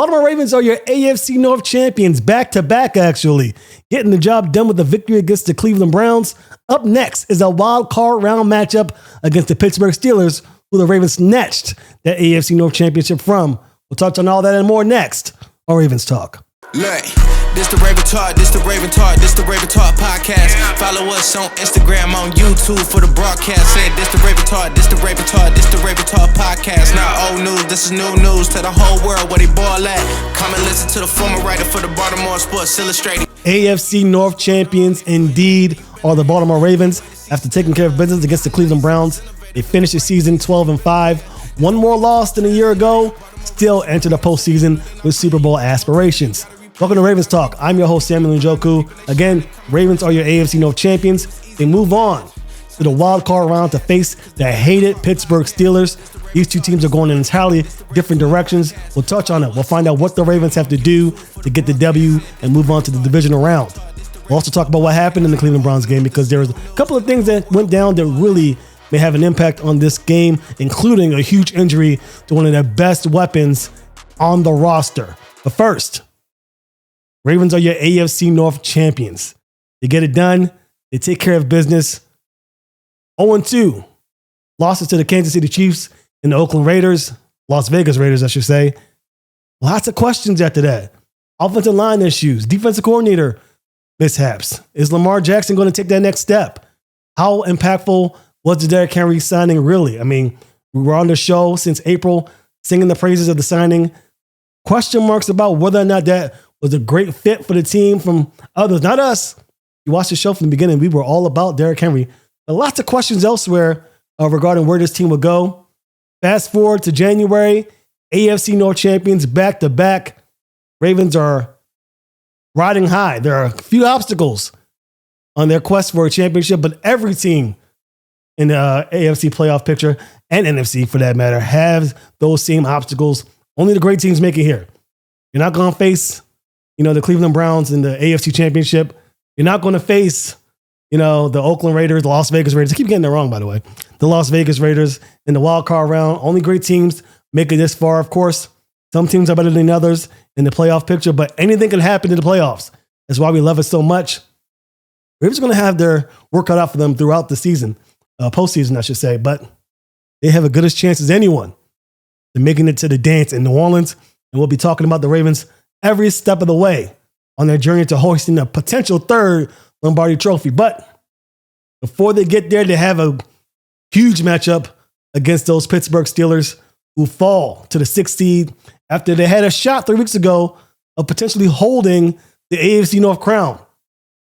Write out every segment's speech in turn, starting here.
Baltimore Ravens are your AFC North champions, back-to-back actually, getting the job done with a victory against the Cleveland Browns. Up next is a wild card round matchup against the Pittsburgh Steelers, who the Ravens snatched that AFC North championship from. We'll touch on all that and more next on Ravens Talk. Look, this the Raven Talk, this the Raven Talk, this the Raven Talk podcast. Follow us on Instagram, on YouTube for the broadcast. Say this the Raven Talk, this the Raven Talk, this the Raven Talk podcast. Not old news, this is new news to the whole world where they ball at. Come and listen to the former writer for the Baltimore Sports Illustrated. AFC North champions indeed are the Baltimore Ravens. After taking care of business against the Cleveland Browns, they finished the season 12-5. One more loss than a year ago, still enter the postseason with Super Bowl aspirations. Welcome to Ravens Talk. I'm your host, Samuel Njoku. Again, Ravens are your AFC North champions. They move on to the wild card round to face the hated Pittsburgh Steelers. These two teams are going in entirely different directions. We'll touch on it. We'll find out what the Ravens have to do to get the W and move on to the divisional round. We'll also talk about what happened in the Cleveland Browns game, because there was a couple of things that went down that really may have an impact on this game, including a huge injury to one of their best weapons on the roster. But first, Ravens are your AFC North champions. They get it done. They take care of business. 0-2. Losses to the Kansas City Chiefs and the Oakland Raiders. Las Vegas Raiders, I should say. Lots of questions after that. Offensive line issues. Defensive coordinator mishaps. Is Lamar Jackson going to take that next step? How impactful was the Derrick Henry signing really? I mean, we were on the show since April singing the praises of the signing. Question marks about whether or not that was a great fit for the team from others, not us. You watched the show from the beginning. We were all about Derrick Henry. But lots of questions elsewhere regarding where this team will go. Fast forward to January, AFC North champions back-to-back. Ravens are riding high. There are a few obstacles on their quest for a championship, but every team in the AFC playoff picture, and NFC for that matter, have those same obstacles. Only the great teams make it here. You're not going to face the Cleveland Browns in the AFC Championship. You're not going to face, the Oakland Raiders, the Las Vegas Raiders. I keep getting that wrong, by the way. The Las Vegas Raiders in the wild card round. Only great teams make it this far, of course. Some teams are better than others in the playoff picture, but anything can happen in the playoffs. That's why we love it so much. Ravens are going to have their work cut out for them throughout the season, postseason, I should say, but they have as good a chance as anyone to making it to the dance in New Orleans. And we'll be talking about the Ravens every step of the way on their journey to hoisting a potential third Lombardi trophy. But before they get there, they have a huge matchup against those Pittsburgh Steelers, who fall to the 6th seed after they had a shot 3 weeks ago of potentially holding the AFC North crown.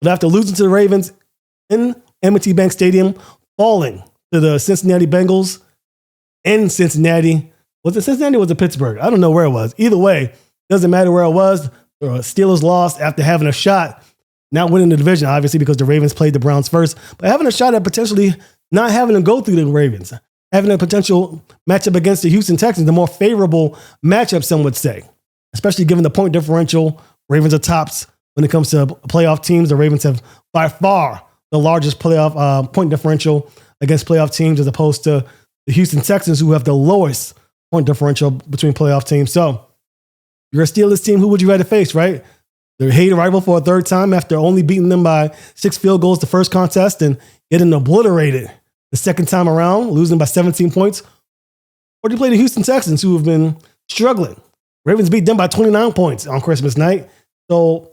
But after losing to the Ravens in M&T Bank Stadium, falling to the Cincinnati Bengals in Cincinnati. Was it Cincinnati or was it Pittsburgh? I don't know where it was. Either way, doesn't matter where it was. The Steelers lost after having a shot, not winning the division, obviously, because the Ravens played the Browns first, but having a shot at potentially not having to go through the Ravens, having a potential matchup against the Houston Texans, the more favorable matchup, some would say, especially given the point differential. Ravens are tops when it comes to playoff teams. The Ravens have by far the largest playoff point differential against playoff teams, as opposed to the Houston Texans, who have the lowest point differential between playoff teams. So you're a Steelers team, who would you rather face, right? Their hated rival for a third time after only beating them by 6 field goals the first contest and getting obliterated the second time around, losing by 17 points. Or do you play the Houston Texans, who have been struggling? Ravens beat them by 29 points on Christmas night. So,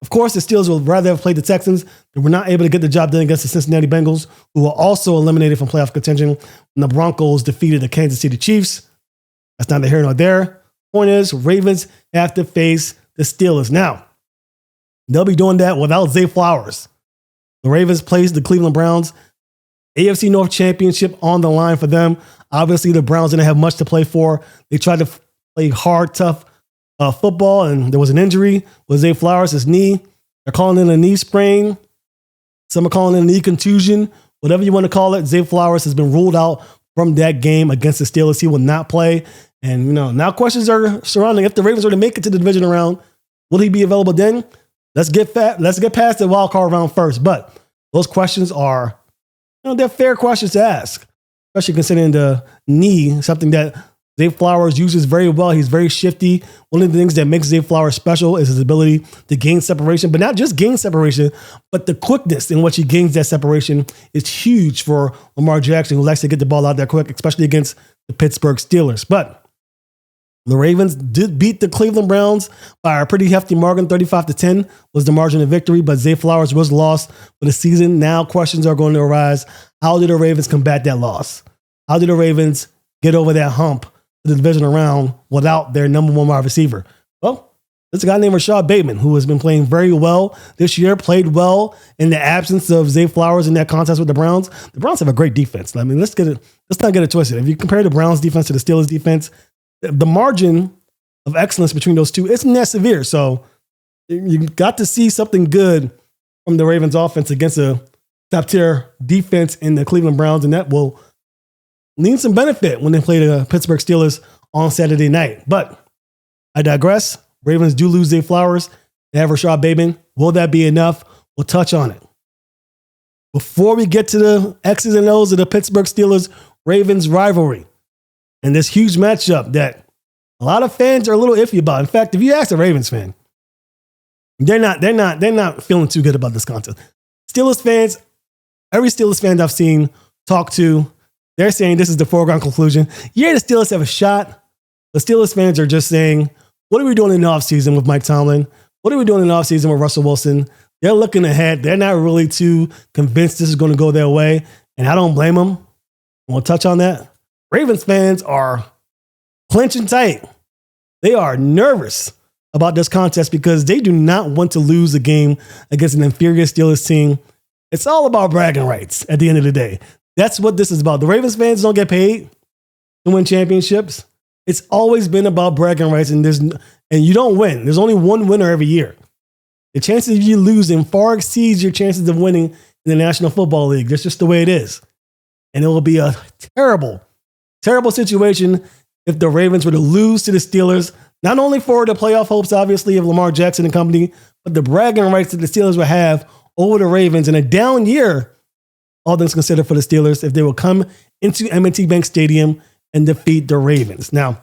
of course, the Steelers would rather have played the Texans. They were not able to get the job done against the Cincinnati Bengals, who were also eliminated from playoff contention when the Broncos defeated the Kansas City Chiefs. That's neither here nor there. Point is, Ravens have to face the Steelers. Now, they'll be doing that without Zay Flowers. The Ravens plays the Cleveland Browns. AFC North Championship on the line for them. Obviously, the Browns didn't have much to play for. They tried to play hard, tough football, and there was an injury with Zay Flowers, his knee. They're calling it a knee sprain. Some are calling it a knee contusion. Whatever you want to call it, Zay Flowers has been ruled out from that game against the Steelers. He will not play. And, now questions are surrounding if the Ravens were to make it to the division round, will he be available then? Let's get past the wild card round first. But those questions are, they're fair questions to ask, especially considering the knee, something that Zay Flowers uses very well. He's very shifty. One of the things that makes Zay Flowers special is his ability to gain separation, but not just gain separation, but the quickness in which he gains that separation is huge for Lamar Jackson, who likes to get the ball out there quick, especially against the Pittsburgh Steelers. But the Ravens did beat the Cleveland Browns by a pretty hefty margin. 35-10 was the margin of victory, but Zay Flowers was lost for the season. Now questions are going to arise. How did the Ravens combat that loss? How did the Ravens get over that hump the division around without their number one wide receiver? Well, there's a guy named Rashod Bateman who has been playing very well this year, played well in the absence of Zay Flowers in that contest with the Browns. The Browns have a great defense. I mean, let's not get it twisted. If you compare the Browns defense to the Steelers defense, the margin of excellence between those two isn't that severe. So you got to see something good from the Ravens offense against a top tier defense in the Cleveland Browns, and that will lean some benefit when they play the Pittsburgh Steelers on Saturday night. But I digress. Ravens do lose Zay Flowers. They have Rashod Bateman. Will that be enough? We'll touch on it. Before we get to the X's and O's of the Pittsburgh Steelers-Ravens rivalry and this huge matchup that a lot of fans are a little iffy about. In fact, if you ask a Ravens fan, they're not feeling too good about this contest. Steelers fans, every Steelers fan I've seen talk to, they're saying this is the foregone conclusion. Yeah, the Steelers have a shot. The Steelers fans are just saying, what are we doing in the offseason with Mike Tomlin? What are we doing in the offseason with Russell Wilson? They're looking ahead. They're not really too convinced this is going to go their way, and I don't blame them. We'll touch on that. Ravens fans are clenching tight. They are nervous about this contest because they do not want to lose a game against an inferior Steelers team. It's all about bragging rights at the end of the day. That's what this is about. The Ravens fans don't get paid to win championships. It's always been about bragging rights, and you don't win. There's only one winner every year. The chances of you losing far exceeds your chances of winning in the National Football League. That's just the way it is. And it will be a terrible, terrible situation if the Ravens were to lose to the Steelers, not only for the playoff hopes, obviously, of Lamar Jackson and company, but the bragging rights that the Steelers would have over the Ravens in a down year, all things considered, for the Steelers, if they will come into M&T Bank Stadium and defeat the Ravens. Now,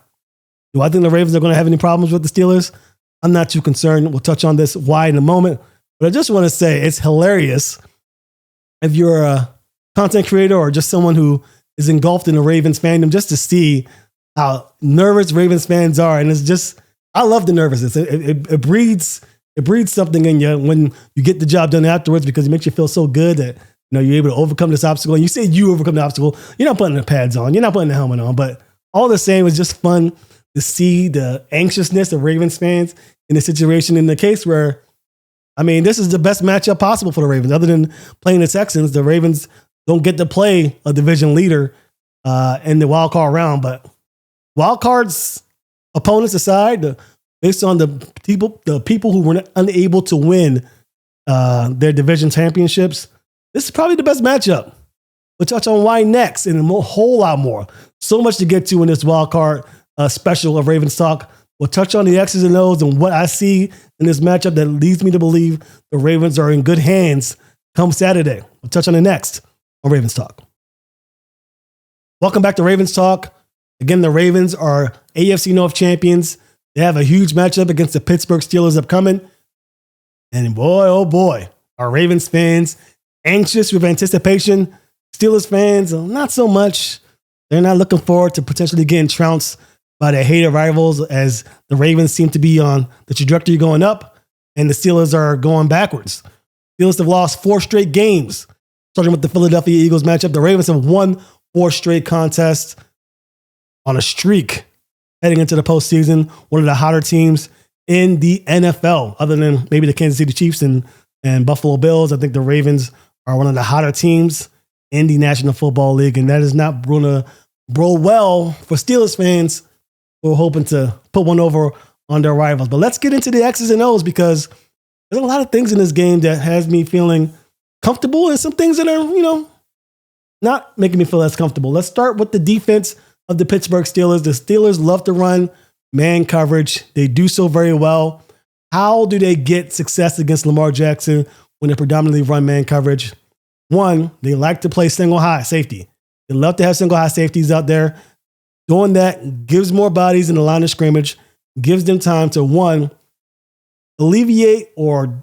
do I think the Ravens are going to have any problems with the Steelers? I'm not too concerned. We'll touch on this why in a moment. But I just want to say it's hilarious if you're a content creator or just someone who is engulfed in the Ravens fandom, just to see how nervous Ravens fans are. And it's just, I love the nervousness. It breeds something in you when you get the job done afterwards, because it makes you feel so good that you're able to overcome this obstacle. And you say you overcome the obstacle. You're not putting the pads on. You're not putting the helmet on. But all the same, it's just fun to see the anxiousness of Ravens fans in a situation, in the case where, this is the best matchup possible for the Ravens. Other than playing the Texans, the Ravens don't get to play a division leader in the wild card round. But wild cards opponents aside, based on the people who were unable to win their division championships, this is probably the best matchup. We'll touch on why next and a whole lot more. So much to get to in this wild card special of Ravens Talk. We'll touch on the X's and O's and what I see in this matchup that leads me to believe the Ravens are in good hands come Saturday. We'll touch on it next on Ravens Talk. Welcome back to Ravens Talk. Again, the Ravens are AFC North Champions. They have a huge matchup against the Pittsburgh Steelers upcoming. And boy, oh boy, are Ravens fans anxious with anticipation. Steelers fans, not so much. They're not looking forward to potentially getting trounced by their hated rivals, as the Ravens seem to be on the trajectory going up and the Steelers are going backwards. Steelers have lost 4 straight games, starting with the Philadelphia Eagles matchup. The Ravens have won 4 straight contests on a streak heading into the postseason. One of the hotter teams in the NFL, other than maybe the Kansas City Chiefs and Buffalo Bills. I think the Ravens are one of the hotter teams in the National Football League, and that is not going to bode well for Steelers fans who are hoping to put one over on their rivals. But let's get into the X's and O's, because there's a lot of things in this game that has me feeling comfortable and some things that are, not making me feel less comfortable. Let's start with the defense of the Pittsburgh Steelers. The Steelers love to run man coverage. They do so very well. How do they get success against Lamar Jackson when they predominantly run man coverage? One, they like to play single high safety. They love to have single high safeties out there Doing that gives more bodies in the line of scrimmage, gives them time to, one, alleviate or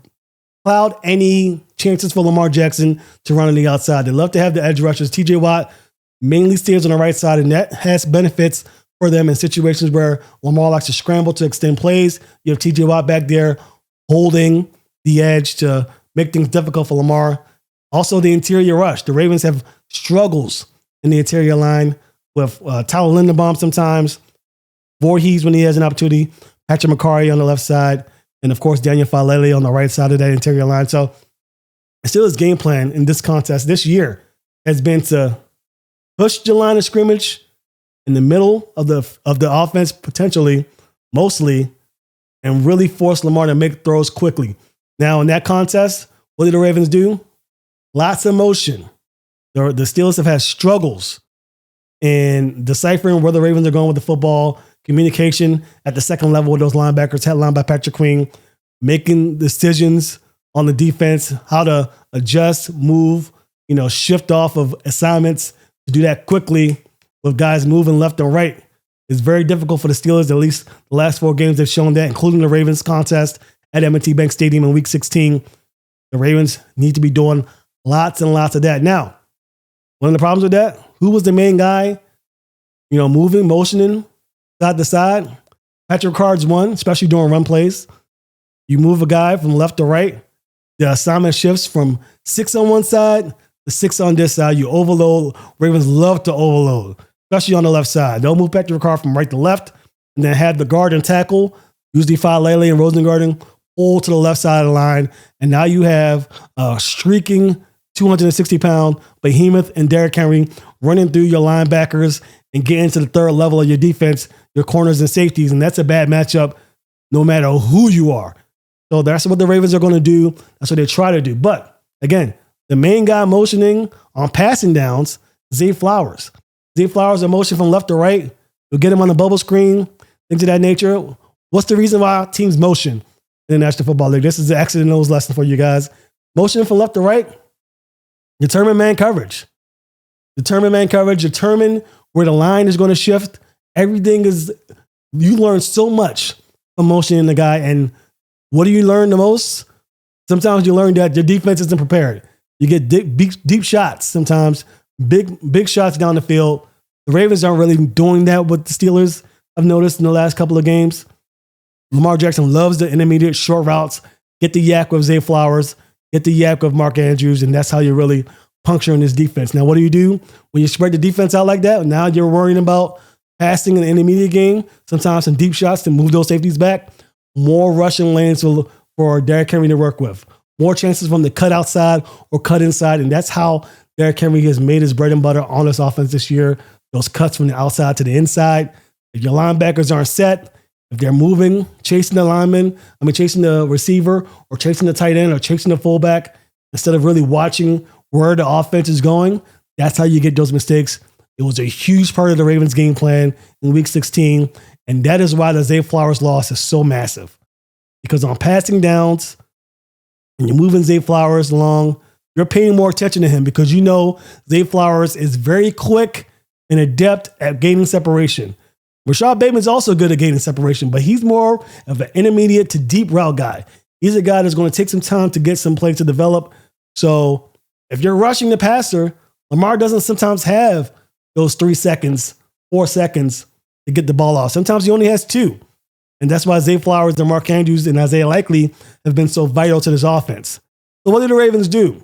cloud any chances for Lamar Jackson to run on the outside. They love to have the edge rushers. TJ Watt mainly stays on the right side, and that has benefits for them in situations where Lamar likes to scramble to extend plays. You have TJ Watt back there holding the edge to make things difficult for Lamar. Also, the interior rush. The Ravens have struggles in the interior line with Tyler Linderbaum sometimes, Voorhees when he has an opportunity, Patrick McCarry on the left side, and of course, Daniel Falele on the right side of that interior line. So, still his game plan in this contest this year has been to push the line of scrimmage in the middle of the offense, potentially, mostly, and really force Lamar to make throws quickly. Now, in that contest, what did the Ravens do? Lots of motion. The Steelers have had struggles in deciphering where the Ravens are going with the football, communication at the second level with those linebackers, headlined by Patrick Queen, making decisions on the defense, how to adjust, move, shift off of assignments to do that quickly with guys moving left and right. It's very difficult for the Steelers. At least the last 4 games have shown that, including the Ravens contest at M&T Bank Stadium in Week 16. The Ravens need to be doing lots and lots of that. Now, one of the problems with that, who was the main guy, moving, motioning side to side? Patrick Ricard's one, especially during run plays. You move a guy from left to right, the assignment shifts from 6 on one side to 6 on this side. You overload. Ravens love to overload, especially on the left side. They'll move Patrick Ricard from right to left and then have the guard and tackle, usually Falele and Rosengarten, pull to the left side of the line. And now you have a streaking 260-pound behemoth and Derrick Henry running through your linebackers and getting to the third level of your defense, your corners and safeties. And that's a bad matchup no matter who you are. So that's what the Ravens are going to do. That's what they try to do. But again, the main guy motioning on passing downs, Zay Flowers. Zay Flowers are motion from left to right. You'll get him on the bubble screen, things of that nature. What's the reason why teams motion in the National Football League? This is the Exit and Nose lesson for you guys. Motion from left to right, determine man coverage. Determine man coverage. Determine where the line is going to shift. Everything is, you learn so much from motioning the guy. And what do you learn the most? Sometimes you learn that your defense isn't prepared. You get deep shots sometimes, big shots down the field. The Ravens aren't really doing that with the Steelers, I've noticed in the last couple of games. Lamar Jackson loves the intermediate short routes. Get the yak with Zay Flowers. Get the yak with Mark Andrews, and that's how you really puncture in this defense. Now, what do you do when you spread the defense out like that? Now you're worrying about passing in the intermediate game, sometimes some deep shots to move those safeties back. More rushing lanes for Derrick Henry to work with. More chances from the cut outside or cut inside, and that's how Derrick Henry has made his bread and butter on this offense this year. Those cuts from the outside to the inside. If your linebackers aren't set, if they're moving, chasing the receiver or chasing the tight end or chasing the fullback, instead of really watching where the offense is going, that's how you get those mistakes. It was a huge part of the Ravens game plan in Week 16, and that is why the Zay Flowers loss is so massive. Because on passing downs, and you're moving Zay Flowers along, you're paying more attention to him because you know Zay Flowers is very quick and adept at gaining separation. Rashod Bateman is also good at gaining separation, but he's more of an intermediate to deep route guy. He's a guy that's going to take some time to get some plays to develop. So if you're rushing the passer, Lamar doesn't sometimes have those 3 seconds, 4 seconds to get the ball off. Sometimes he only has 2. And that's why Zay Flowers, DeMarc Andrews, and Isaiah Likely have been so vital to this offense. So what did the Ravens do?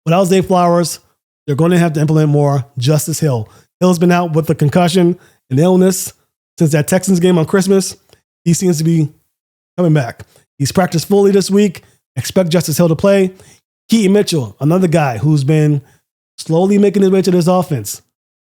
Without Zay Flowers, they're going to have to implement more Justice Hill. Hill's been out with a concussion and illness since that Texans game on Christmas. He seems to be coming back. He's practiced fully this week. Expect Justice Hill to play. Keaton Mitchell, another guy who's been slowly making his way to this offense.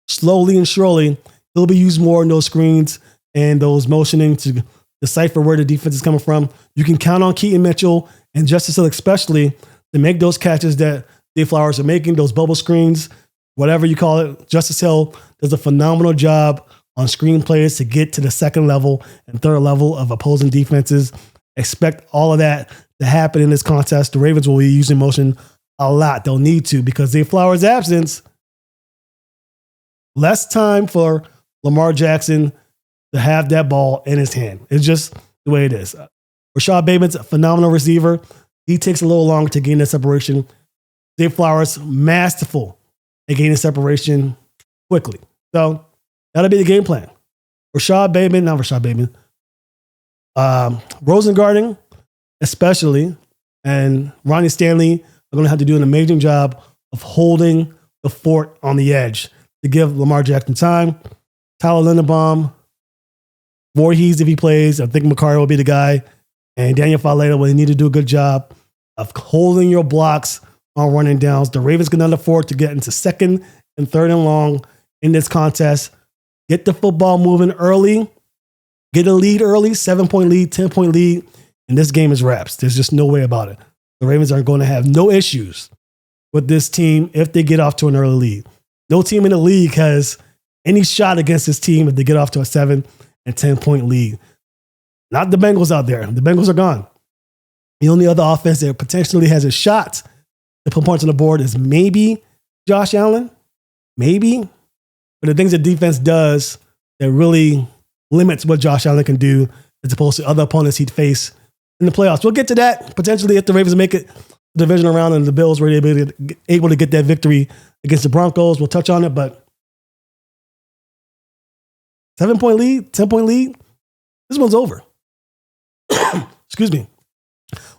Slowly and surely, he'll be used more in those screens and those motioning to decipher where the defense is coming from. You can count on Keaton Mitchell and Justice Hill especially to make those catches that Zay Flowers are making, those bubble screens, whatever you call it. Justice Hill does a phenomenal job on screen plays to get to the second level and third level of opposing defenses. Expect all of that to happen in this contest. The Ravens will be using motion a lot. They'll need to because Zay Flowers' absence, less time for Lamar Jackson to have that ball in his hand. It's just the way it is. Rashod Bateman's a phenomenal receiver. He takes a little longer to gain that separation. Zay Flowers, masterful at gaining separation quickly. So that'll be the game plan. Rosengarten, especially, and Ronnie Stanley are going to have to do an amazing job of holding the fort on the edge to give Lamar Jackson time. Tyler Linderbaum, Voorhees if he plays. I think McCarty will be the guy. And Daniel Faleta will need to do a good job of holding your blocks on running downs. The Ravens can afford to get into second and third and long in this contest. Get the football moving early. Get a lead early, 7-point lead, 10-point lead, and this game is wraps. There's just no way about it. The Ravens are going to have no issues with this team if they get off to an early lead. No team in the league has any shot against this team if they get off to a 7 and 10-point lead. Not the Bengals out there. The Bengals are gone. The only other offense that potentially has a shot to put points on the board is maybe Josh Allen. Maybe. But the things that defense does that really limits what Josh Allen can do as opposed to other opponents he'd face in the playoffs. We'll get to that potentially if the Ravens make it the divisional round and the Bills were able to get that victory against the Broncos. We'll touch on it, but 7-point lead, 10-point lead, this one's over. Excuse me.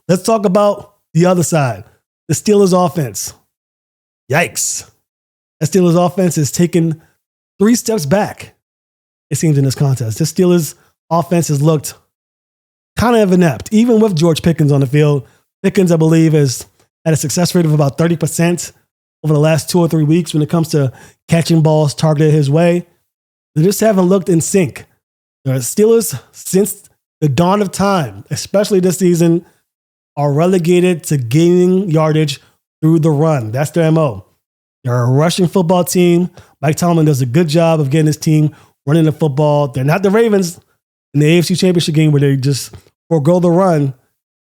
Let's talk about the other side, the Steelers offense. Yikes. That Steelers offense has taken 3 steps back, it seems, in this contest. The Steelers offense has looked kind of inept, even with George Pickens on the field. Pickens, I believe, has had a success rate of about 30% over the last 2 or 3 weeks when it comes to catching balls targeted his way. They just haven't looked in sync. The Steelers, since the dawn of time, especially this season, are relegated to gaining yardage through the run. That's their MO. They're a rushing football team. Mike Tomlin does a good job of getting his team running the football. They're not the Ravens in the AFC Championship game where they just forego the run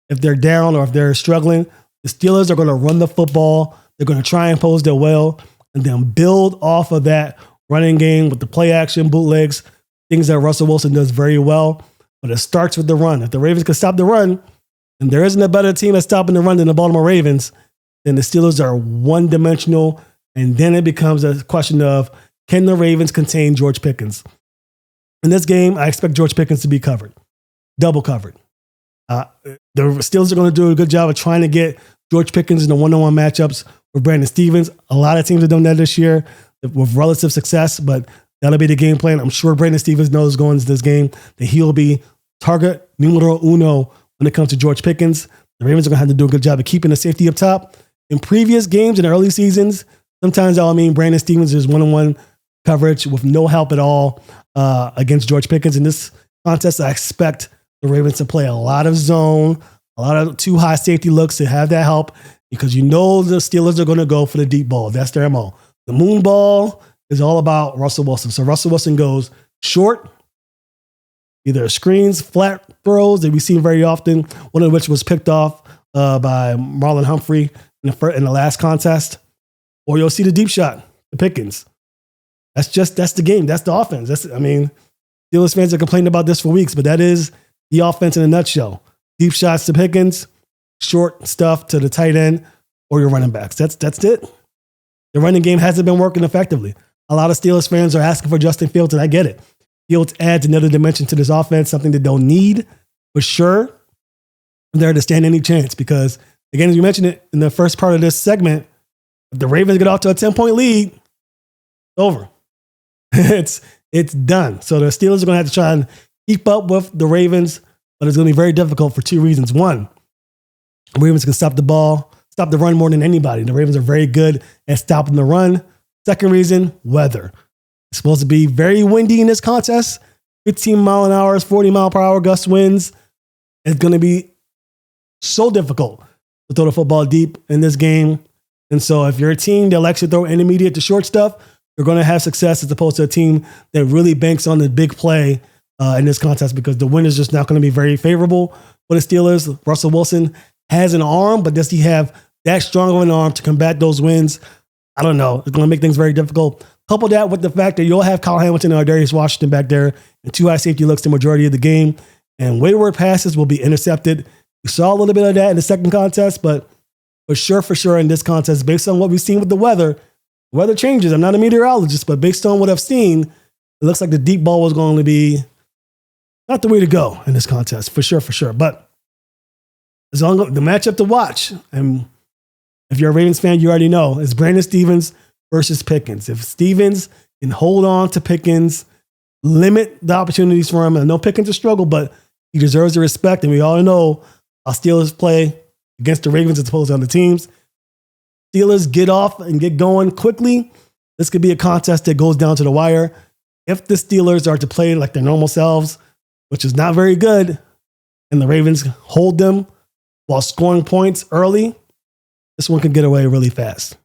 if they're down or if they're struggling. The Steelers are going to run the football. They're going to try and impose their will and then build off of that running game with the play action, bootlegs, things that Russell Wilson does very well. But it starts with the run. If the Ravens can stop the run, and there isn't a better team at stopping the run than the Baltimore Ravens, then the Steelers are one-dimensional, and then it becomes a question of, can the Ravens contain George Pickens? In this game, I expect George Pickens to be covered, double covered. The Steelers are going to do a good job of trying to get George Pickens in the one-on-one matchups with Brandon Stevens. A lot of teams have done that this year with relative success, but that'll be the game plan. I'm sure Brandon Stevens knows going into this game that he'll be target numero uno when it comes to George Pickens. The Ravens are going to have to do a good job of keeping the safety up top. In previous games, in early seasons, sometimes that'll mean Brandon Stevens is one-on-one coverage with no help at all against George Pickens. In this contest, I expect the Ravens to play a lot of zone, a lot of too high safety looks to have that help because you know the Steelers are going to go for the deep ball. That's their MO. The moon ball is all about Russell Wilson. So Russell Wilson goes short, either screens, flat throws that we see very often, one of which was picked off by Marlon Humphrey in the last contest, or you'll see the deep shot, the Pickens. That's the game. That's the offense. Steelers fans have complained about this for weeks, but that is the offense in a nutshell. Deep shots to Pickens, short stuff to the tight end or your running backs. That's it. The running game hasn't been working effectively. A lot of Steelers fans are asking for Justin Fields, and I get it. Fields adds another dimension to this offense, something they don't need, for sure. They're to stand any chance because, again, as you mentioned it in the first part of this segment, if the Ravens get off to a 10-point lead, it's over. It's done. So the Steelers are going to have to try and keep up with the Ravens, but it's going to be very difficult for 2 reasons. One, the Ravens can stop the run more than anybody. The Ravens are very good at stopping the run. Second reason, weather. It's supposed to be very windy in this contest. 15 mile an hour, 40 mile per hour gust winds. It's going to be so difficult to throw the football deep in this game. And so if you're a team that likes to throw intermediate to short stuff, you're going to have success as opposed to a team that really banks on the big play in this contest because the wind is just not going to be very favorable for the Steelers. Russell Wilson has an arm, but does he have that strong of an arm to combat those winds? I don't know. It's going to make things very difficult. Couple that with the fact that you'll have Kyle Hamilton and Darius Washington back there and 2 high safety looks the majority of the game. And wayward passes will be intercepted. We saw a little bit of that in the second contest, but for sure in this contest, based on what we've seen with the weather changes. I'm not a meteorologist, but based on what I've seen, it looks like the deep ball was going to be not the way to go in this contest, for sure. But it's the matchup to watch. And if you're a Ravens fan, you already know it's Brandon Stephens versus Pickens. If Stephens can hold on to Pickens, limit the opportunities for him, and I know Pickens a struggle, but he deserves the respect. And we all know how Steelers play against the Ravens as opposed to other teams. Steelers get off and get going quickly. This could be a contest that goes down to the wire. If the Steelers are to play like their normal selves, which is not very good, and the Ravens hold them while scoring points early, this one could get away really fast.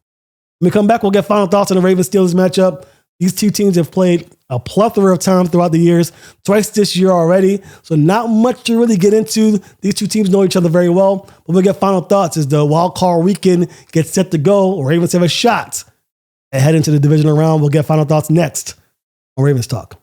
When we come back, we'll get final thoughts on the Ravens-Steelers matchup. These two teams have played a plethora of times throughout the years, twice this year already, so not much to really get into. These two teams know each other very well, but we'll get final thoughts as the wild card weekend gets set to go. Ravens have a shot and head into the divisional round. We'll get final thoughts next on Ravens Talk.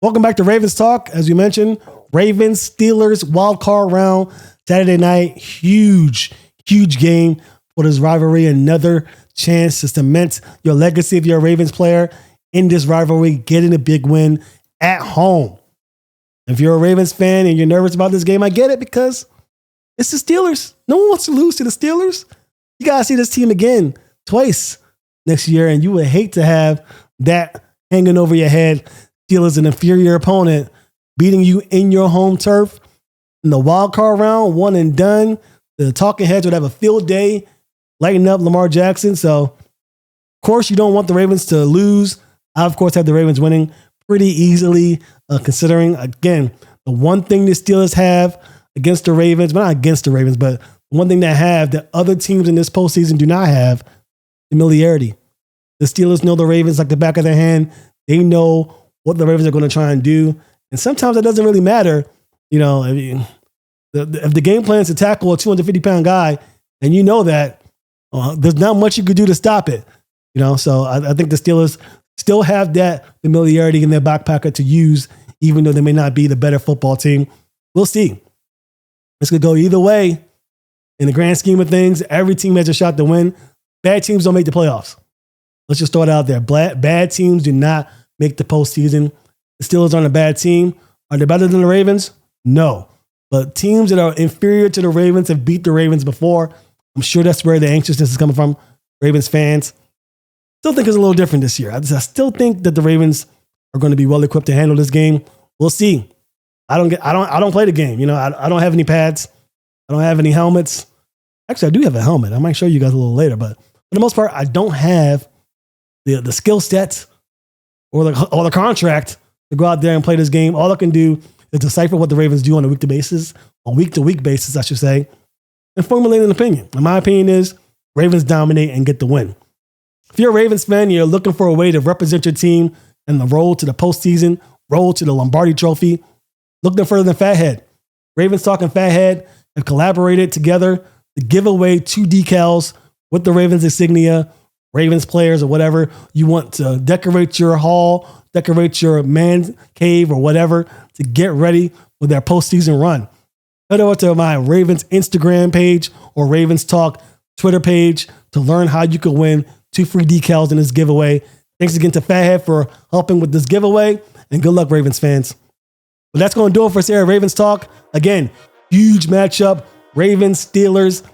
Welcome back to Ravens Talk. As we mentioned, Ravens-Steelers wild card round, Saturday night, huge game for this rivalry. Another chance to cement your legacy if you're a Ravens player in this rivalry, getting a big win at home. If you're a Ravens fan and you're nervous about this game, I get it because it's the Steelers. No one wants to lose to the Steelers. You got to see this team again twice next year, and you would hate to have that hanging over your head. Steelers, an inferior opponent, beating you in your home turf in the wild card round, one and done. The talking heads would have a field day lighting up Lamar Jackson. So, of course, you don't want the Ravens to lose. I, of course, have the Ravens winning pretty easily, considering, again, the one thing the Steelers have against the Ravens, well, not against the Ravens, but one thing they have that other teams in this postseason do not have, familiarity. The Steelers know the Ravens like the back of their hand. They know what the Ravens are going to try and do. And sometimes it doesn't really matter. You know, if the game plan is to tackle a 250-pound guy, and you know that, there's not much you could do to stop it. You know, so I think the Steelers still have that familiarity in their back pocket to use, even though they may not be the better football team. We'll see. This could go either way. In the grand scheme of things, every team has a shot to win. Bad teams don't make the playoffs. Let's just throw it out there. Bad teams do not make the postseason. The Steelers aren't a bad team. Are they better than the Ravens? No. But teams that are inferior to the Ravens have beat the Ravens before. I'm sure that's where the anxiousness is coming from. Ravens fans still think it's a little different this year. I still think that the Ravens are going to be well equipped to handle this game. We'll see. I don't play the game. You know, I don't have any pads. I don't have any helmets. Actually, I do have a helmet. I might show you guys a little later, but for the most part, I don't have the skill sets or the contract to go out there and play this game. All I can do is decipher what the Ravens do on a week-to-week basis, I should say, and formulate an opinion. And my opinion is Ravens dominate and get the win. If you're a Ravens fan, you're looking for a way to represent your team and the road to the postseason, road to the Lombardi Trophy, look no further than Fathead. Ravens Talk and Fathead have collaborated together to give away 2 decals with the Ravens insignia, Ravens players or whatever you want to decorate your hall, decorate your man cave or whatever to get ready with their postseason run. Head over to my Ravens Instagram page or Ravens Talk Twitter page to learn how you can win 2 free decals in this giveaway. Thanks again to Fathead for helping with this giveaway, and good luck, Ravens fans. But that's going to do it for us here at Ravens Talk. Again, huge matchup, Ravens, Steelers.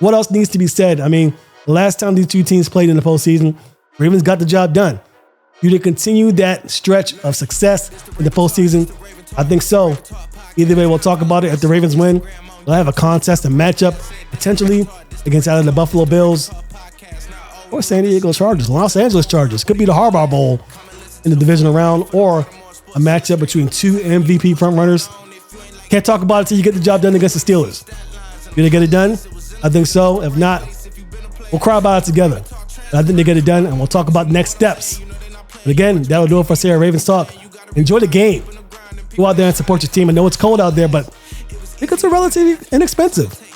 What else needs to be said? I mean, the last time these two teams played in the postseason, Ravens got the job done. You to continue that stretch of success in the postseason? I think so. Either way, we'll talk about it. If the Ravens win, we'll have a contest, a matchup, potentially against either the Buffalo Bills or San Diego Chargers, Los Angeles Chargers. Could be the Harbaugh Bowl in the divisional round, or a matchup between 2 MVP frontrunners. Can't talk about it until you get the job done against the Steelers. You gonna get it done? I think so. If not, we'll cry about it together. But I think they get it done, and we'll talk about next steps. And again, that'll do it for us here at Ravens Talk. Enjoy the game. Go out there and support your team. I know it's cold out there, but tickets are relatively inexpensive.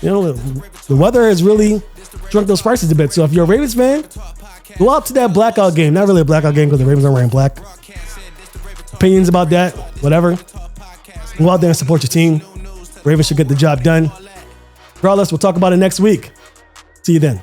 You know, the weather has really shrunk those prices a bit. So if you're a Ravens fan, Go out to that blackout game. Not really a blackout game because the Ravens aren't wearing black. Opinions about that, whatever. Go out there and support your team. Ravens should get the job done. Regardless, we'll talk about it next week. See you then.